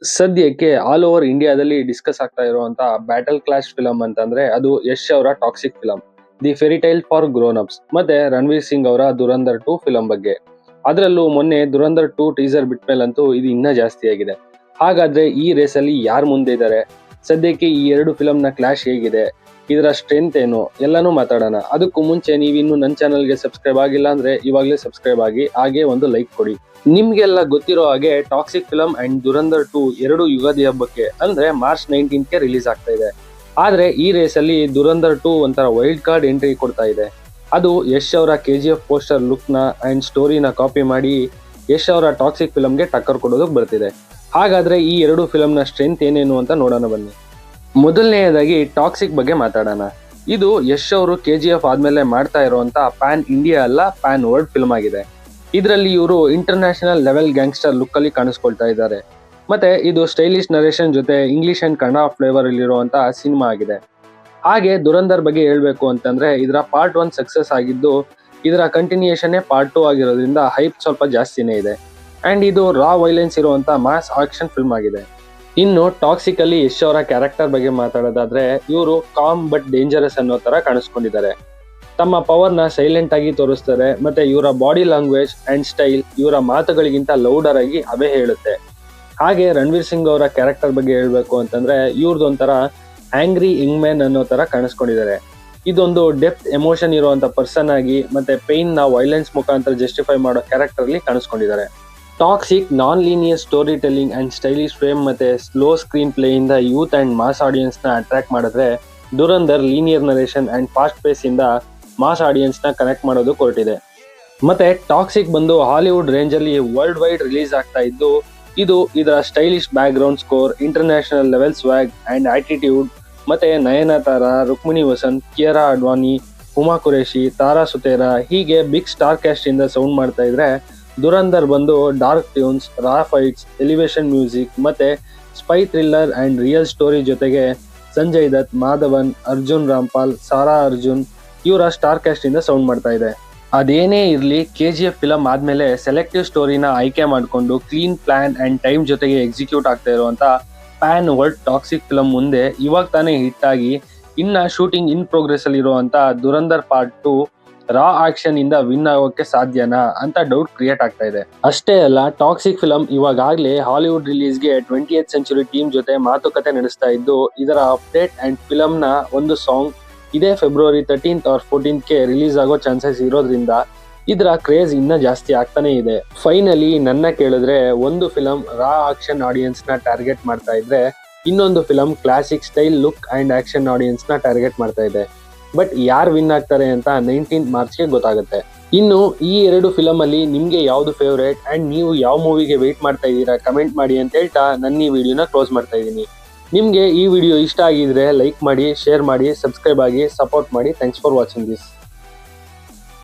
ಸದ್ಯಕ್ಕೆ all over ಇಂಡಿಯಾದಲ್ಲಿ discuss ಆಗ್ತಾ ಇರುವಂತ ಬ್ಯಾಟಲ್ ಕ್ಲಾಶ್ ಫಿಲಂ ಅಂತಂದ್ರೆ ಅದು ಯಶ್ ಅವರ toxic film, the fairy tale for grown ups ಮತ್ತೆ ರಣವೀರ್ ಸಿಂಗ್ ಅವರ ದುರಂಧರ್ 2 ಫಿಲಂ ಬಗ್ಗೆ. ಅದರಲ್ಲೂ ಮೊನ್ನೆ ದುರಂಧರ್ 2 ಟೀಸರ್ ಬಿಟ್ಮೇಲಂತೂ ಇದು ಇನ್ನೂ ಜಾಸ್ತಿ ಆಗಿದೆ. ಹಾಗಾದ್ರೆ ಈ ರೇಸ್ ಅಲ್ಲಿ ಯಾರು ಮುಂದೆ ಇದ್ದಾರೆ, ಸದ್ಯಕ್ಕೆ ಈ ಎರಡು ಫಿಲಂ ನ ಕ್ಲಾಶ್ ಹೇಗಿದೆ, ಇದರ ಸ್ಟ್ರೆಂತ್ ಏನು ಎಲ್ಲಾನು ಮಾತಾಡೋಣ. ಅದಕ್ಕೂ ಮುಂಚೆ ನೀವಿನ್ನು ನನ್ನ ಚಾನಲ್ಗೆ ಸಬ್ಸ್ಕ್ರೈಬ್ ಆಗಿಲ್ಲ ಅಂದ್ರೆ ಇವಾಗಲೇ ಸಬ್ಸ್ಕ್ರೈಬ್ ಆಗಿ, ಹಾಗೆ ಒಂದು ಲೈಕ್ ಕೊಡಿ. ನಿಮ್ಗೆಲ್ಲ ಗೊತ್ತಿರೋ ಹಾಗೆ ಟಾಕ್ಸಿಕ್ ಫಿಲಂ ಅಂಡ್ ದುರಂಧರ್ 2 ಎರಡು ಯುಗಾದಿ ಹಬ್ಬಕ್ಕೆ ಅಂದ್ರೆ ಮಾರ್ಚ್ 19ಗೆ ರಿಲೀಸ್ ಆಗ್ತಾ ಇದೆ. ಆದ್ರೆ ಈ ರೇಸ್ ಅಲ್ಲಿ ದುರಂಧರ್ 2 ಒಂಥರ ವೈಲ್ಡ್ ಕಾರ್ಡ್ ಎಂಟ್ರಿ ಕೊಡ್ತಾ ಇದೆ. ಅದು ಯಶ್ ಅವರ KGF ಪೋಸ್ಟರ್ ಲುಕ್ ನ ಅಂಡ್ ಸ್ಟೋರಿನ ಕಾಪಿ ಮಾಡಿ ಯಶ್ ಅವರ ಟಾಕ್ಸಿಕ್ ಫಿಲಂಗೆ ಟಕ್ಕರ್ ಕೊಡೋದಕ್ಕೆ ಬರ್ತಿದೆ. ಹಾಗಾದ್ರೆ ಈ ಎರಡು ಫಿಲಂ ನ ಸ್ಟ್ರೆಂತ್ ಏನೇನು ಅಂತ ನೋಡೋಣ ಬನ್ನಿ. ಮೊದಲನೆಯದಾಗಿ ಟಾಕ್ಸಿಕ್ ಬಗ್ಗೆ ಮಾತಾಡೋಣ. ಇದು ಯಶ್ ಅವರು KGF ಆದ್ಮೇಲೆ ಮಾಡ್ತಾ ಇರುವಂತ ಪ್ಯಾನ್ ಇಂಡಿಯಾ ಅಲ್ಲ ಪ್ಯಾನ್ ವರ್ಲ್ಡ್ ಫಿಲ್ಮ್ ಆಗಿದೆ. ಇದರಲ್ಲಿ ಇವರು ಇಂಟರ್ನ್ಯಾಷನಲ್ ಲೆವೆಲ್ ಗ್ಯಾಂಗ್ಸ್ಟರ್ ಲುಕ್ ಅಲ್ಲಿ ಕಾಣಿಸ್ಕೊಳ್ತಾ ಇದ್ದಾರೆ. ಮತ್ತೆ ಇದು ಸ್ಟೈಲಿಶ್ ನರೇಷನ್ ಜೊತೆ ಇಂಗ್ಲಿಷ್ ಅಂಡ್ ಕನ್ನಡ ಫ್ಲೇವರ್ ಇರುವಂತಹ ಸಿನಿಮಾ ಆಗಿದೆ. ಹಾಗೆ ದುರಂಧರ್ ಬಗ್ಗೆ ಹೇಳ್ಬೇಕು ಅಂತಂದ್ರೆ ಇದರ ಪಾರ್ಟ್ 1 ಸಕ್ಸಸ್ ಆಗಿದ್ದು, ಇದರ ಕಂಟಿನ್ಯೂಯೇಷನ್ ಪಾರ್ಟ್ 2 ಆಗಿರೋದ್ರಿಂದ ಹೈಪ್ ಸ್ವಲ್ಪ ಜಾಸ್ತಿನೇ ಇದೆ. ಅಂಡ್ ಇದು ರಾ ವೈಲೆನ್ಸ್ ಇರುವಂತ ಮಾಸ್ ಆಕ್ಷನ್ ಫಿಲ್ಮ್ ಆಗಿದೆ. ಇನ್ನು ಟಾಕ್ಸಿಕ್ ಅಲ್ಲಿ ಯಶ್ ಅವರ ಕ್ಯಾರೆಕ್ಟರ್ ಬಗ್ಗೆ ಮಾತಾಡೋದಾದ್ರೆ ಇವರು ಕಾಮ್ ಬಟ್ ಡೇಂಜರಸ್ ಅನ್ನೋ ತರ ಕಾಣಿಸ್ಕೊಂಡಿದ್ದಾರೆ. ತಮ್ಮ ಪವರ್ ನ ಸೈಲೆಂಟ್ ಆಗಿ ತೋರಿಸ್ತಾರೆ. ಮತ್ತೆ ಇವರ ಬಾಡಿ ಲ್ಯಾಂಗ್ವೇಜ್ ಅಂಡ್ ಸ್ಟೈಲ್ ಇವರ ಮಾತುಗಳಿಗಿಂತ ಲೌಡರ್ ಆಗಿ ಅವೇ ಹೇಳುತ್ತೆ. ಹಾಗೆ ರಣವೀರ್ ಸಿಂಗ್ ಅವರ ಕ್ಯಾರೆಕ್ಟರ್ ಬಗ್ಗೆ ಹೇಳ್ಬೇಕು ಅಂತಂದ್ರೆ ಇವ್ರದೊಂಥರ ಆಂಗ್ರಿ ಯಂಗ್ ಮ್ಯಾನ್ ಅನ್ನೋ ತರ ಕಾಣಿಸ್ಕೊಂಡಿದ್ದಾರೆ. ಇದೊಂದು ಡೆಪ್ತ್ ಎಮೋಷನ್ ಇರುವಂತ ಪರ್ಸನ್ ಆಗಿ ಮತ್ತೆ ಪೈನ್ ನ ವೈಲೆನ್ಸ್ ಮುಖಾಂತರ ಜಸ್ಟಿಫೈ ಮಾಡೋ ಕ್ಯಾರೆಕ್ಟರ್ ಅಲ್ಲಿ ಕಾಣಿಸ್ಕೊಂಡಿದ್ದಾರೆ. Toxic non linear story telling and stylish frame ಮತ್ತೆ ಸ್ಲೋ ಸ್ಕ್ರೀನ್ ಪ್ಲೇ ಇಂದ ಯೂತ್ ಅಂಡ್ ಮಾಸ್ ಆಡಿಯನ್ಸ್ ನ ಅಟ್ರಾಕ್ಟ್ ಮಾಡಿದ್ರೆ, Dhurandhar linear narration and fast pace ಇಂದ ಮಾಸ್ ಆಡಿಯನ್ಸ್ ನ ಕನೆಕ್ಟ್ ಮಾಡೋದು ಹೊರಟಿದೆ. ಮತ್ತೆ ಟಾಕ್ಸಿಕ್ ಬಂದು ಹಾಲಿವುಡ್ ರೇಂಜ್ ಅಲ್ಲಿ ವರ್ಲ್ಡ್ ವೈಡ್ ರಿಲೀಸ್ ಆಗ್ತಾ ಇದ್ದು, ಇದು ಇದರ stylish background score, international level swag and attitude ಮತ್ತೆ ನಯನತಾರ, ರುಕ್ಮಿಣಿ ವಸಂತ್, ಕಿಯಾರಾ ಅಡ್ವಾನಿ, ಹುಮಾ ಕುರೇಶಿ, ತಾರಾ ಸುತೇರಾ ಹೀಗೆ ಬಿಗ್ ಸ್ಟಾರ್ ಕ್ಯಾಸ್ಟ್ ಇಂದ ಸೌಂಡ್ ಮಾಡ್ತಾ ಇದ್ರೆ, ದುರಂಧರ್ ಬಂದು ಡಾರ್ಕ್ ಟ್ಯೂನ್ಸ್, ರಾ ಫೈಟ್ಸ್, ಎಲಿವೇಶನ್ ಮ್ಯೂಸಿಕ್ ಮತ್ತೆ spy thriller and real story ಜೊತೆಗೆ ಸಂಜಯ್ ದತ್, ಮಾಧವನ್, ಅರ್ಜುನ್ ರಾಮ್ಪಾಲ್, ಸಾರಾ ಅರ್ಜುನ್ ಇವರ ಸ್ಟಾರ್ ಕ್ಯಾಸ್ಟ್ ಇಂದ ಸೌಂಡ್ ಮಾಡ್ತಾ ಇದೆ. ಅದೇನೇ ಇರ್ಲಿ, KGF ಫಿಲಂ ಆದ್ಮೇಲೆ ಸೆಲೆಕ್ಟಿವ್ ಸ್ಟೋರಿನ ಆಯ್ಕೆ ಮಾಡಿಕೊಂಡು ಕ್ಲೀನ್ ಪ್ಲಾನ್ ಅಂಡ್ ಟೈಮ್ ಜೊತೆಗೆ ಎಕ್ಸಿಕ್ಯೂಟ್ ಆಗ್ತಾ ಇರುವಂತ ಪ್ಯಾನ್ ವರ್ಲ್ಡ್ ಟಾಕ್ಸಿಕ್ ಫಿಲಂ ಮುಂದೆ ಇವಾಗ ತಾನೇ ಹಿಟ್ ಆಗಿ ಇನ್ನ ಶೂಟಿಂಗ್ ಇನ್ ಪ್ರೋಗ್ರೆಸ್ ಅಲ್ಲಿ ಇರುವಂತ ದುರಂಧರ್ ಪಾರ್ಟ್ 2 ರಾ ಆಕ್ಷನ್ ಇಂದ ವಿನ್ ಆಗೋಕೆ ಸಾಧ್ಯನಾ ಅಂತ ಡೌಟ್ ಕ್ರಿಯೇಟ್ ಆಗ್ತಾ ಇದೆ. ಅಷ್ಟೇ ಅಲ್ಲ, ಟಾಕ್ಸಿಕ್ ಫಿಲಂ ಇವಾಗಲೇ ಹಾಲಿವುಡ್ ರಿಲೀಸ್ಗೆ 20th ಸೆಂಚುರಿ ಟೀಮ್ ಜೊತೆ ಮಾತುಕತೆ ನಡೆಸ್ತಾ ಇದ್ದು, ಇದರ ಅಪ್ಡೇಟ್ ಅಂಡ್ ಫಿಲಂ ನ ಒಂದು ಸಾಂಗ್ ಇದೇ February 13th or 14th release ಆಗೋ ಚಾನ್ಸಸ್ ಇರೋದ್ರಿಂದ ಇದರ ಕ್ರೇಜ್ ಇನ್ನ ಜಾಸ್ತಿ ಆಗ್ತಾನೆ ಇದೆ. ಫೈನಲಿ ನನ್ನ ಕೇಳಿದ್ರೆ ಒಂದು ಫಿಲಂ ರಾ ಆಕ್ಷನ್ ಆಡಿಯನ್ಸ್ ನ ಟಾರ್ಗೆಟ್ ಮಾಡ್ತಾ ಇದ್ರೆ, ಇನ್ನೊಂದು film classic style look and action audience ನ ಟಾರ್ಗೆಟ್ ಮಾಡ್ತಾ ಇದೆ. ಬಟ್ ಯಾರು ವಿನ್ ಆಗ್ತಾರೆ ಅಂತ 19th ಮಾರ್ಚ್ಗೆ ಗೊತ್ತಾಗುತ್ತೆ. ಇನ್ನು ಈ ಎರಡು ಫಿಲಂ ಅಲ್ಲಿ ನಿಮ್ಗೆ ಯಾವ್ದು ಫೇವರೇಟ್ ಅಂಡ್ ನೀವು ಯಾವ ಮೂವಿಗೆ ವೇಟ್ ಮಾಡ್ತಾ ಇದ್ದೀರಾ ಕಮೆಂಟ್ ಮಾಡಿ ಅಂತ ಹೇಳ್ತಾ ನನ್ನ ಈ ವಿಡಿಯೋನ ಕ್ಲೋಸ್ ಮಾಡ್ತಾ ಇದ್ದೀನಿ. ನಿಮ್ಗೆ ಈ ವಿಡಿಯೋ ಇಷ್ಟ ಆಗಿದ್ರೆ ಲೈಕ್ ಮಾಡಿ, ಶೇರ್ ಮಾಡಿ, ಸಬ್ಸ್ಕ್ರೈಬ್ ಆಗಿ, ಸಪೋರ್ಟ್ ಮಾಡಿ. Thanks for watching this.